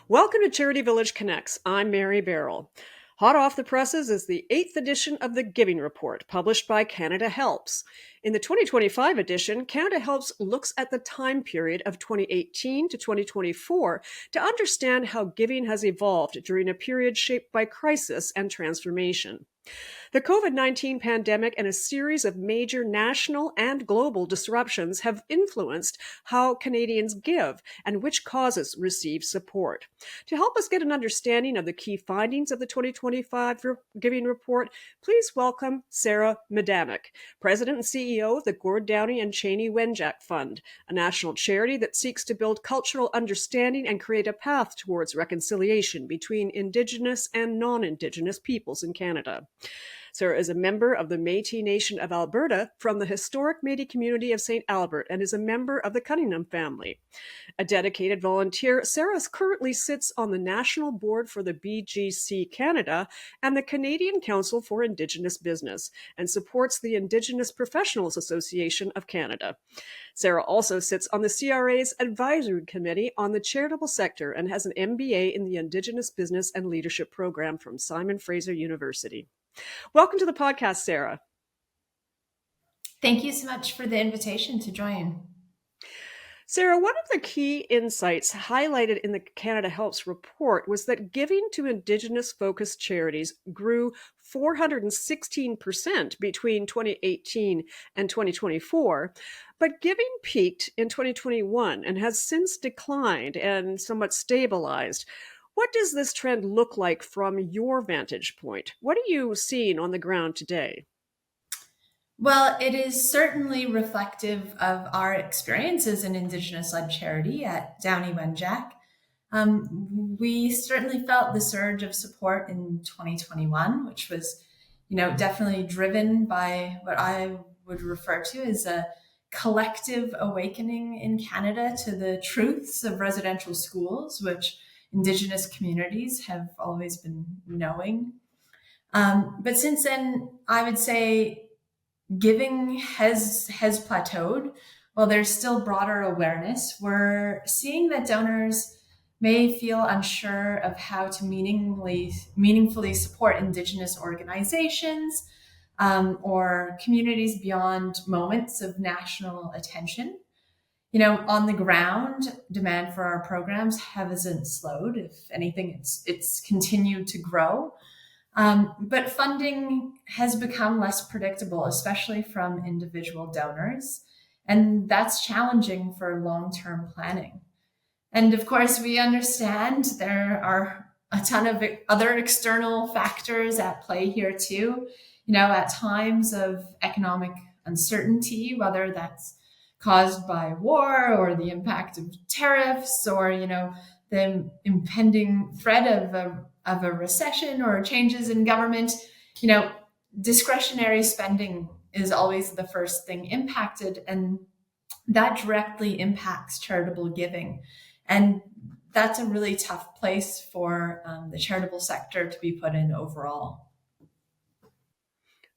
Welcome to CharityVillage Connects. I'm Mary Barrell. Hot off the presses is the 8th edition of the Giving Report, published by CanadaHelps. In the 2025 edition, CanadaHelps looks at the time period of 2018 to 2024 to understand how giving has evolved during a period shaped by crisis and transformation. The COVID-19 pandemic and a series of major national and global disruptions have influenced how Canadians give and which causes receive support. To help us get an understanding of the key findings of the 2025 Giving Report, please welcome Sarah Midanik, President and CEO of the Gord, Downie and Chanie Wenjack Fund, a national charity that seeks to build cultural understanding and create a path towards reconciliation between Indigenous and non-Indigenous peoples in Canada. Sarah is a member of the Métis Nation of Alberta from the historic Métis community of St. Albert and is a member of the Cunningham family. A dedicated volunteer, Sarah currently sits on the National Board for the BGC Canada and the Canadian Council for Indigenous Business and supports the Indigenous Professionals Association of Canada. Sarah also sits on the CRA's Advisory Committee on the Charitable Sector and has an MBA in the Indigenous Business and Leadership Program from Simon Fraser University. Welcome to the podcast, Sarah. Thank you so much for the invitation to join. Sarah, one of the key insights highlighted in the CanadaHelps report was that giving to Indigenous-focused charities grew 416% between 2018 and 2024, but giving peaked in 2021 and has since declined and somewhat stabilized. What does this trend look like from your vantage point? What are you seeing on the ground today? Well, it is certainly reflective of our experience as an Indigenous-led charity at Downie Wenjack. We certainly felt the surge of support in 2021, which was, definitely driven by what I would refer to as a collective awakening in Canada to the truths of residential schools, which Indigenous communities have always been knowing. But since then, I would say giving has plateaued. While there's still broader awareness, we're seeing that donors may feel unsure of how to meaningfully support Indigenous organizations or communities beyond moments of national attention. On the ground, demand for our programs hasn't slowed. If anything, it's continued to grow. But funding has become less predictable, especially from individual donors. And that's challenging for long-term planning. And of course, we understand there are a ton of other external factors at play here too. At times of economic uncertainty, whether that's caused by war or the impact of tariffs or, the impending threat of a recession or changes in government, discretionary spending is always the first thing impacted, and that directly impacts charitable giving. And that's a really tough place for the charitable sector to be put in overall.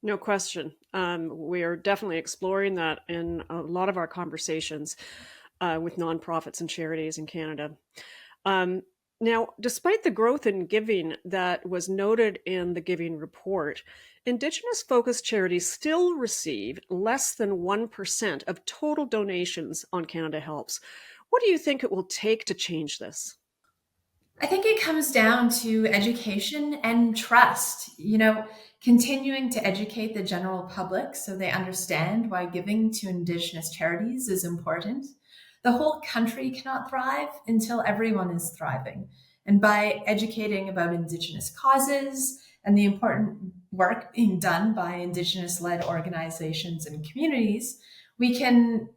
No question. We are definitely exploring that in a lot of our conversations with nonprofits and charities in Canada. Now, despite the growth in giving that was noted in the Giving Report, Indigenous-focused charities still receive less than 1% of total donations on CanadaHelps. What do you think it will take to change this? I think it comes down to education and trust, continuing to educate the general public so they understand why giving to Indigenous charities is important. The whole country cannot thrive until everyone is thriving. And by educating about Indigenous causes and the important work being done by Indigenous-led organizations and communities, we can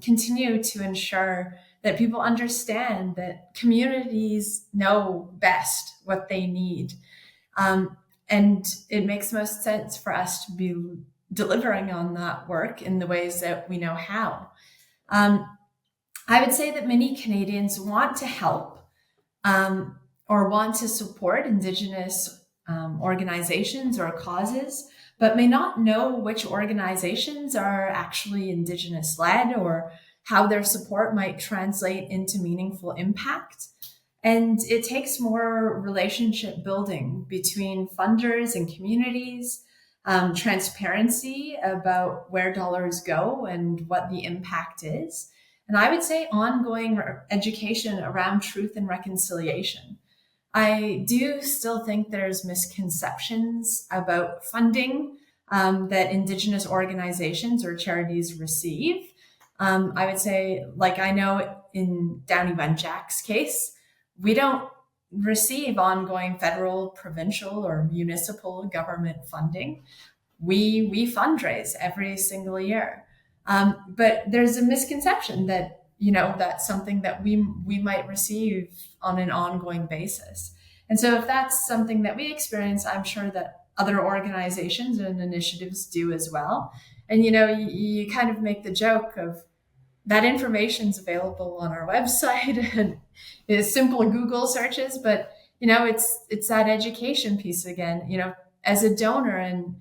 continue to ensure that people understand that communities know best what they need. And it makes most sense for us to be delivering on that work in the ways that we know how. I would say that many Canadians want to help or want to support Indigenous organizations or causes, but may not know which organizations are actually Indigenous led or how their support might translate into meaningful impact. And it takes more relationship building between funders and communities, transparency about where dollars go and what the impact is. And I would say ongoing education around truth and reconciliation. I do still think there's misconceptions about funding that Indigenous organizations or charities receive. I would say, like I know in Downie Wenjack's case, we don't receive ongoing federal, provincial, or municipal government funding. We fundraise every single year, but there's a misconception that that's something that we might receive on an ongoing basis. And so if that's something that we experience, I'm sure that other organizations and initiatives do as well. And you kind of make the joke of that information's available on our website and is simple Google searches, but it's that education piece again, as a donor and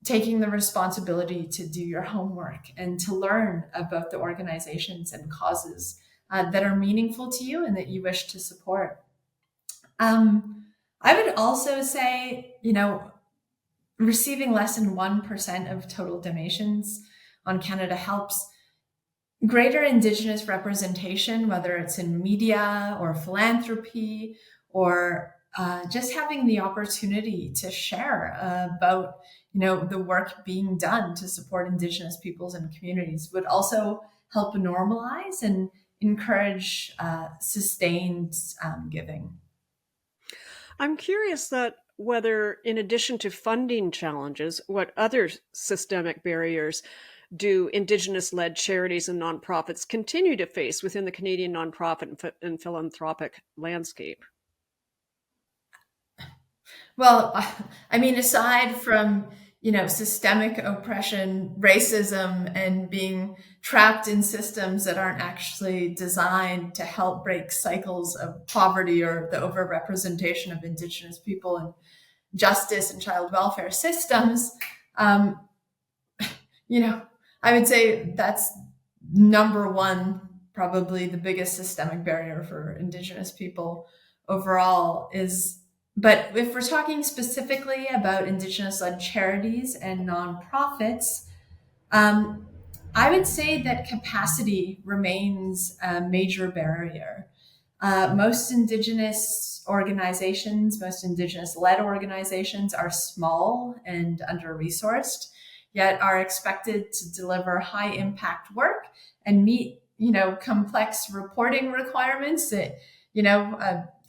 taking the responsibility to do your homework and to learn about the organizations and causes that are meaningful to you and that you wish to support. I would also say, receiving less than 1% of total donations on CanadaHelps, greater Indigenous representation, whether it's in media or philanthropy or just having the opportunity to share about the work being done to support Indigenous peoples and communities would also help normalize and encourage sustained giving. I'm curious that whether, in addition to funding challenges, what other systemic barriers do Indigenous-led charities and nonprofits continue to face within the Canadian nonprofit and philanthropic landscape? Well, I mean, aside from systemic oppression, racism, and being trapped in systems that aren't actually designed to help break cycles of poverty or the overrepresentation of Indigenous people and justice and child welfare systems, I would say that's number one, probably the biggest systemic barrier for Indigenous people overall is. But if we're talking specifically about Indigenous-led charities and nonprofits, I would say that capacity remains a major barrier. Most Indigenous organizations, most Indigenous-led organizations are small and under-resourced, yet are expected to deliver high-impact work and meet, complex reporting requirements that,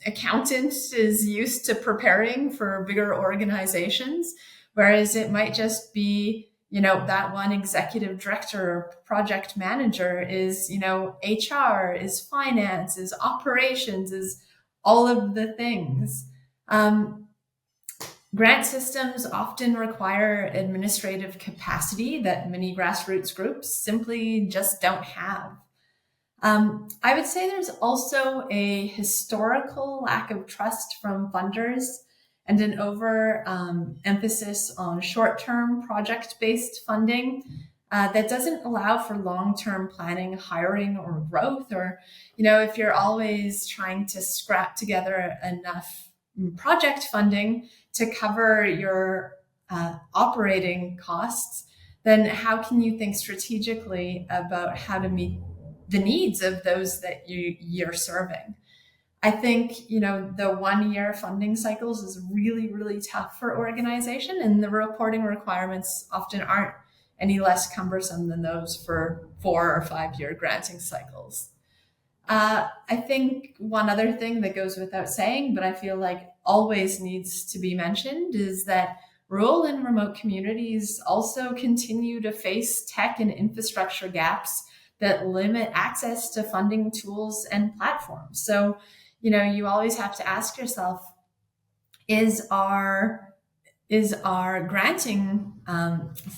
accountant is used to preparing for bigger organizations, whereas it might just be, that one executive director or project manager is, HR, is finance, is operations, is all of the things. Grant systems often require administrative capacity that many grassroots groups simply just don't have. I would say there's also a historical lack of trust from funders and an emphasis on short-term project-based funding that doesn't allow for long-term planning, hiring, or growth. Or, if you're always trying to scrap together enough project funding to cover your operating costs, then how can you think strategically about how to meet the needs of those that you're serving? I think, the 1 year funding cycles is really, really tough for organization, and the reporting requirements often aren't any less cumbersome than those for 4 or 5 year granting cycles. I think one other thing that goes without saying, but I feel like always needs to be mentioned, is that rural and remote communities also continue to face tech and infrastructure gaps that limit access to funding tools and platforms. So, you always have to ask yourself, is our granting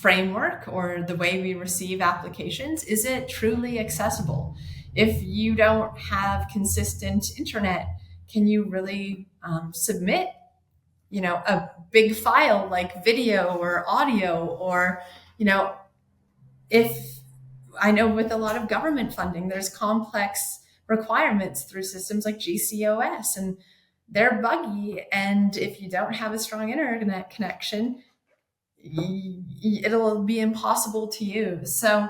framework or the way we receive applications, is it truly accessible? If you don't have consistent internet, can you really submit a big file like video or audio, or, if I know with a lot of government funding, there's complex requirements through systems like GCOS, and they're buggy. And if you don't have a strong internet connection, it'll be impossible to use. So,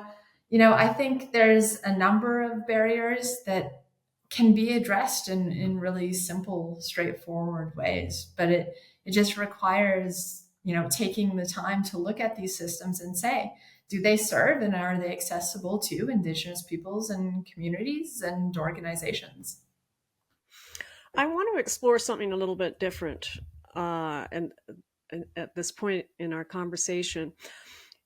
I think there's a number of barriers that can be addressed in really simple, straightforward ways. But it just requires, taking the time to look at these systems and say, do they serve and are they accessible to Indigenous peoples and communities and organizations? I want to explore something a little bit different, and at this point in our conversation.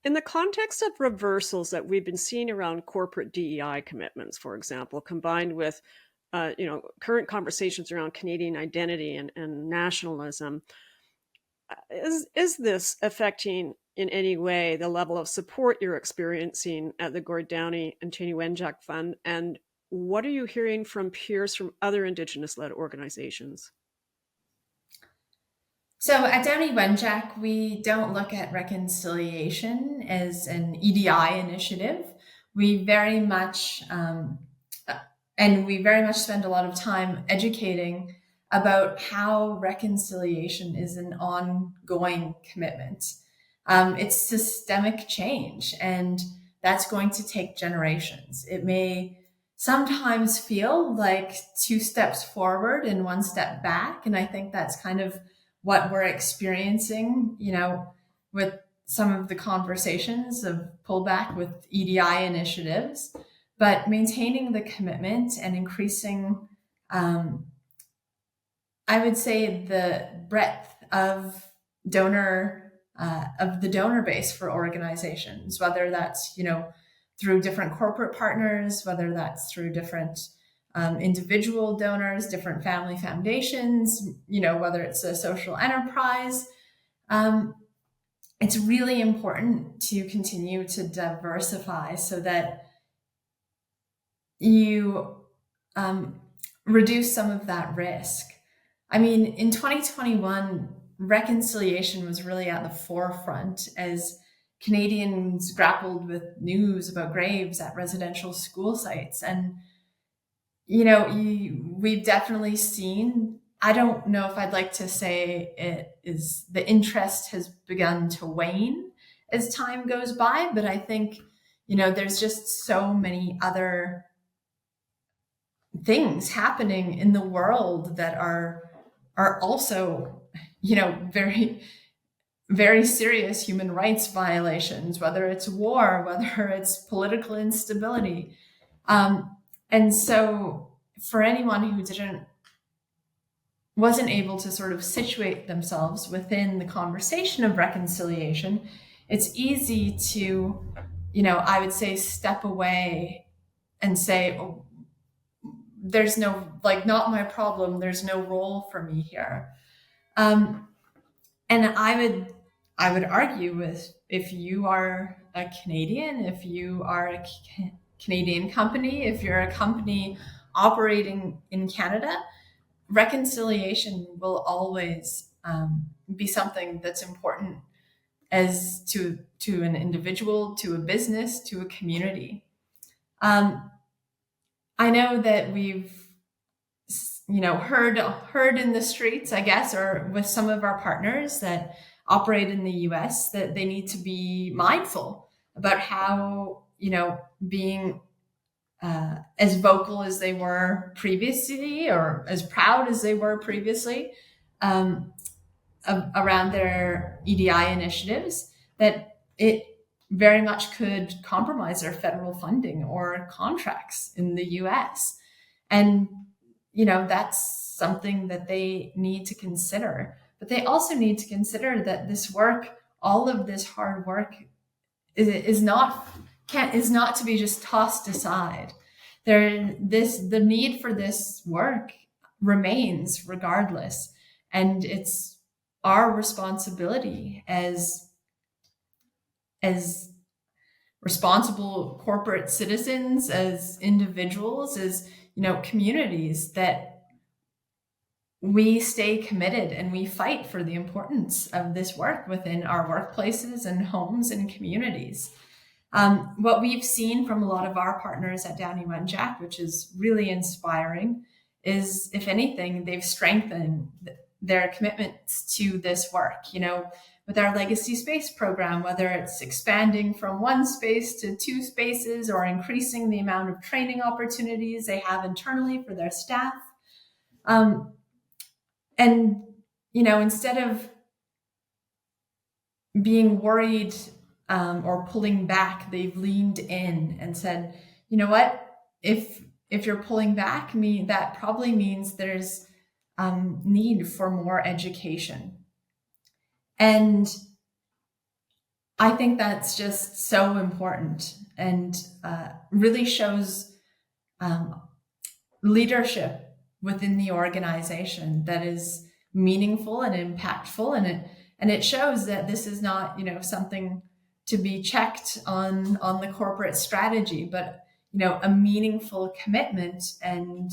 In the context of reversals that we've been seeing around corporate DEI commitments, for example, combined with current conversations around Canadian identity and nationalism, is this affecting in any way the level of support you're experiencing at the Gord, Downie and Chanie Wenjack Fund? And what are you hearing from peers from other Indigenous-led organizations? So at Downie Wenjack, we don't look at reconciliation as an EDI initiative. We very much, and we very much spend a lot of time educating about how reconciliation is an ongoing commitment. It's systemic change, and that's going to take generations. It may sometimes feel like two steps forward and one step back, and I think that's kind of what we're experiencing, with some of the conversations of pullback with EDI initiatives, but maintaining the commitment and increasing, I would say, the breadth of the donor base for organizations, whether that's, through different corporate partners, whether that's through different individual donors, different family foundations, whether it's a social enterprise. It's really important to continue to diversify so that you reduce some of that risk. I mean, in 2021, reconciliation was really at the forefront as Canadians grappled with news about graves at residential school sites. And we've definitely seen, I don't know if I'd like to say it is, the interest has begun to wane as time goes by, but I think, there's just so many other things happening in the world that are also, very, very serious human rights violations, whether it's war, whether it's political instability. And so for anyone who wasn't able to sort of situate themselves within the conversation of reconciliation, it's easy to, I would say, step away and say, oh, there's no, not my problem. There's no role for me here. And I would argue with, if you are a Canadian, if you are a Canadian company, if you're a company operating in Canada, reconciliation will always be something that's important as to an individual, to a business, to a community. I know that we've heard in the streets, I guess, or with some of our partners that operate in the US, that they need to be mindful about how, being as vocal as they were previously, or as proud as they were previously, around their EDI initiatives, that it very much could compromise their federal funding or contracts in the US. And, that's something that they need to consider. But they also need to consider that this work, all of this hard work, is not to be just tossed aside. The need for this work remains regardless. And it's our responsibility as responsible corporate citizens, as individuals, as communities, that we stay committed and we fight for the importance of this work within our workplaces and homes and communities. What we've seen from a lot of our partners at Downie Wenjack, which is really inspiring, is if anything, they've strengthened their commitments to this work. With our legacy space program, whether it's expanding from one space to 2 spaces or increasing the amount of training opportunities they have internally for their staff. And, instead of being worried or pulling back, they've leaned in and said, you know what, if you're pulling back, that probably means there's need for more education. And I think that's just so important and really shows leadership within the organization that is meaningful and impactful, and it shows that this is not something to be checked on the corporate strategy, but a meaningful commitment and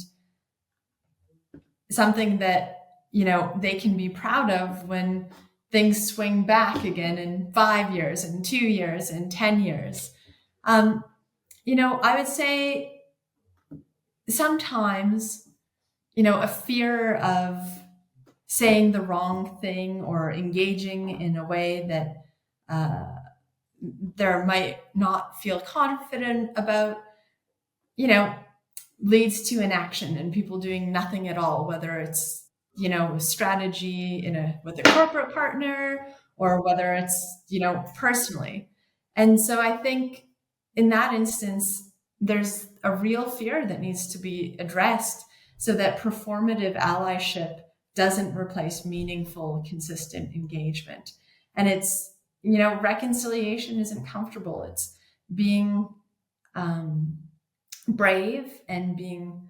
something that they can be proud of when things swing back again in 5 years and 2 years and 10 years. I would say sometimes a fear of saying the wrong thing or engaging in a way that there might not feel confident about, leads to inaction and people doing nothing at all, whether it's, strategy with a corporate partner or whether it's, personally. And so I think in that instance, there's a real fear that needs to be addressed so that performative allyship doesn't replace meaningful, consistent engagement. And it's, reconciliation isn't comfortable. It's being brave and being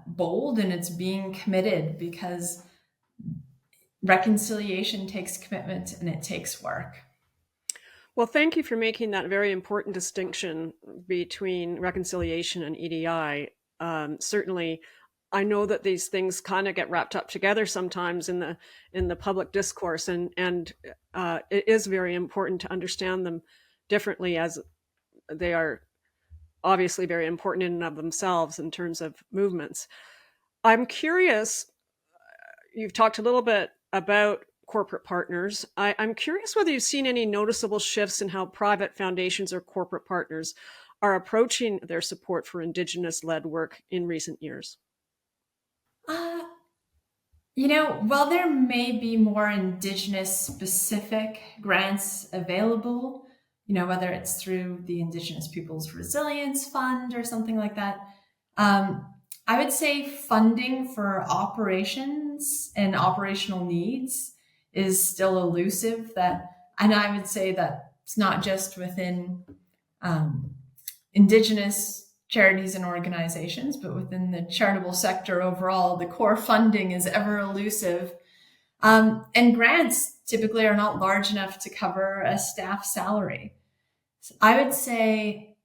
bold, and it's being committed, because reconciliation takes commitment and it takes work. Well, thank you for making that very important distinction between reconciliation and EDI. Certainly, I know that these things kind of get wrapped up together sometimes in the public discourse, and it is very important to understand them differently, as they are obviously very important in and of themselves in terms of movements. I'm curious, you've talked a little bit about corporate partners. I'm curious whether you've seen any noticeable shifts in how private foundations or corporate partners are approaching their support for Indigenous-led work in recent years. While there may be more Indigenous-specific grants available, whether it's through the Indigenous Peoples Resilience Fund or something like that, I would say funding for operations and operational needs is still elusive. And I would say that it's not just within Indigenous charities and organizations, but within the charitable sector overall, the core funding is ever elusive. And grants typically are not large enough to cover a staff salary. So I would say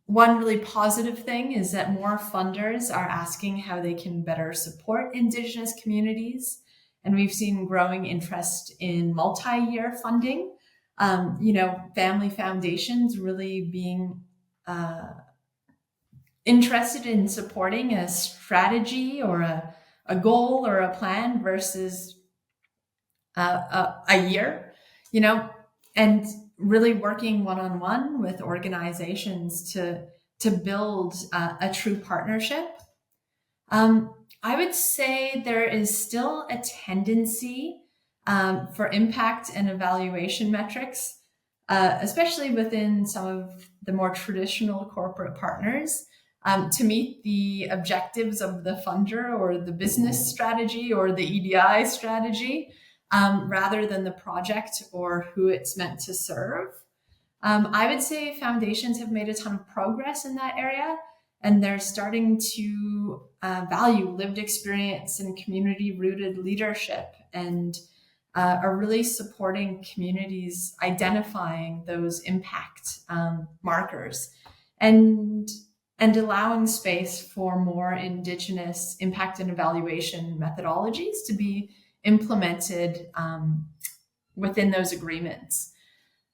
one really positive thing is that more funders are asking how they can better support Indigenous communities. And we've seen growing interest in multi-year funding. Family foundations really being interested in supporting a strategy or a goal or a plan versus a year, and really working one-on-one with organizations to build a true partnership. I would say there is still a tendency for impact and evaluation metrics, especially within some of the more traditional corporate partners, to meet the objectives of the funder or the business strategy or the EDI strategy, rather than the project or who it's meant to serve. I would say foundations have made a ton of progress in that area, and they're starting to value lived experience and community-rooted leadership, and are really supporting communities identifying those impact markers. And and allowing space for more Indigenous impact and evaluation methodologies to be implemented within those agreements.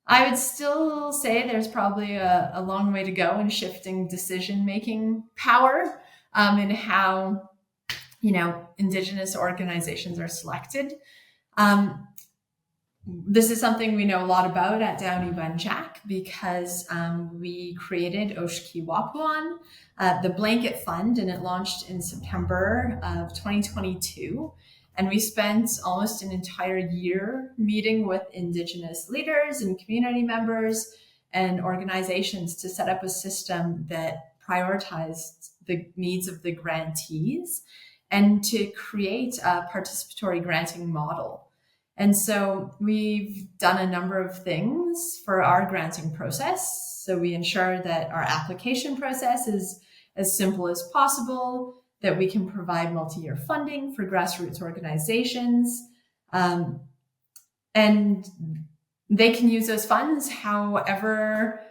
I would still say there's probably a long way to go in shifting decision-making power in how, Indigenous organizations are selected. This is something we know a lot about at Downie Wenjack because we created Oshki Wapuan, the blanket fund, and it launched in September of 2022. And we spent almost an entire year meeting with Indigenous leaders and community members and organizations to set up a system that prioritized the needs of the grantees and to create a participatory granting model. And so we've done a number of things for our granting process. So we ensure that our application process is as simple as possible, that we can provide multi-year funding for grassroots organizations, and they can use those funds however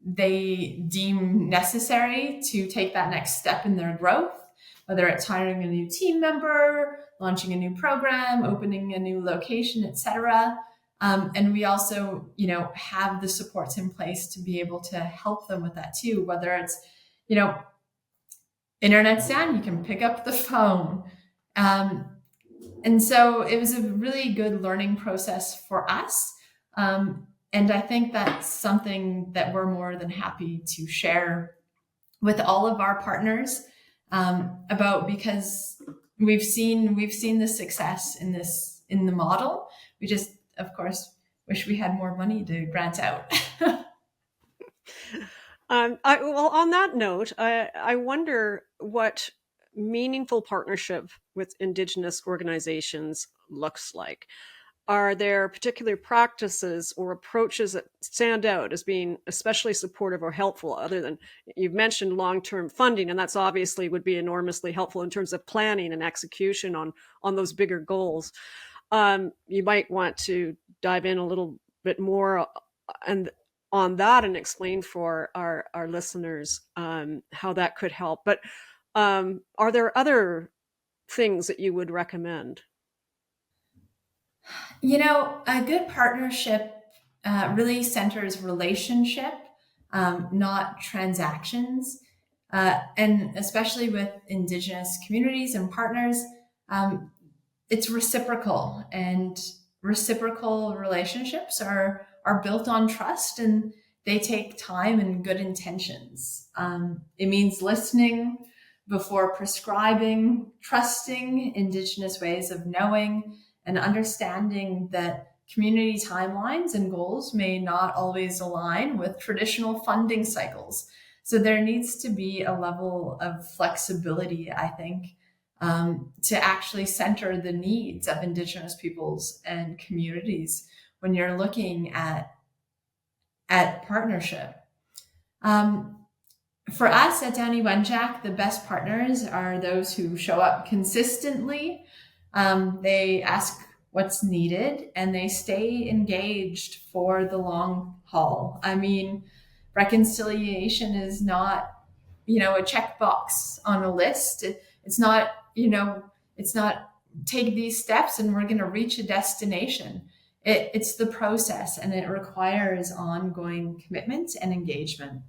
they deem necessary to take that next step in their growth, whether it's hiring a new team member, launching a new program, opening a new location, etc. And we also, have the supports in place to be able to help them with that too, whether it's, internet's down, you can pick up the phone. And so it was a really good learning process for us. And I think that's something that we're more than happy to share with all of our partners about, because we've seen the success in the model. We just, of course, wish we had more money to grant out. Well, on that note, I wonder what meaningful partnership with Indigenous organizations looks like. Are there particular practices or approaches that stand out as being especially supportive or helpful, other than you've mentioned long-term funding, and that's obviously would be enormously helpful in terms of planning and execution on those bigger goals. You might want to dive in a little bit more and on that and explain for our listeners how that could help. But are there other things that you would recommend? A good partnership really centers relationship, not transactions. And especially with Indigenous communities and partners, it's reciprocal, and reciprocal relationships are built on trust, and they take time and good intentions. It means listening before prescribing, trusting Indigenous ways of knowing, and understanding that community timelines and goals may not always align with traditional funding cycles. So there needs to be a level of flexibility, I think, to actually center the needs of Indigenous peoples and communities when you're looking at partnership. For us at Downie Wenjack, the best partners are those who show up consistently. They ask what's needed, and they stay engaged for the long haul. I mean, reconciliation is not, a checkbox on a list. It's not, it's not take these steps and we're going to reach a destination. It's the process, and it requires ongoing commitment and engagement.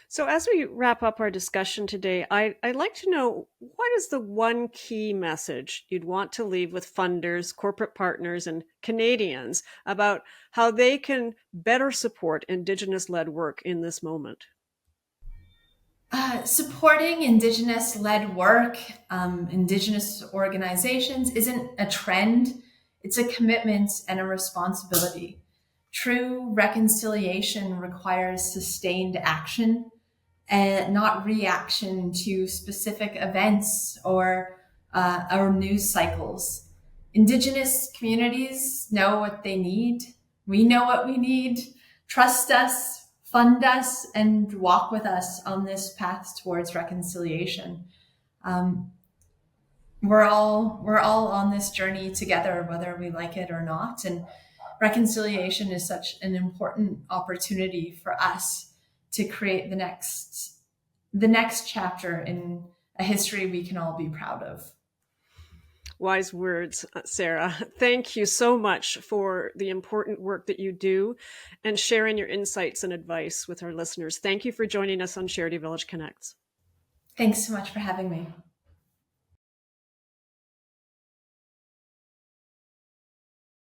So, as we wrap up our discussion today, I'd like to know, what is the one key message you'd want to leave with funders, corporate partners, and Canadians about how they can better support Indigenous-led work in this moment? Supporting Indigenous-led work, Indigenous organizations isn't a trend. It's a commitment and a responsibility. True reconciliation requires sustained action and not reaction to specific events or news cycles. Indigenous communities know what they need. We know what we need. Trust us, fund us, and walk with us on this path towards reconciliation. We're all on this journey together, whether we like it or not. And reconciliation is such an important opportunity for us to create the next chapter in a history we can all be proud of. Wise words, Sarah. Thank you so much for the important work that you do and sharing your insights and advice with our listeners. Thank you for joining us on Charity Village Connects. Thanks so much for having me.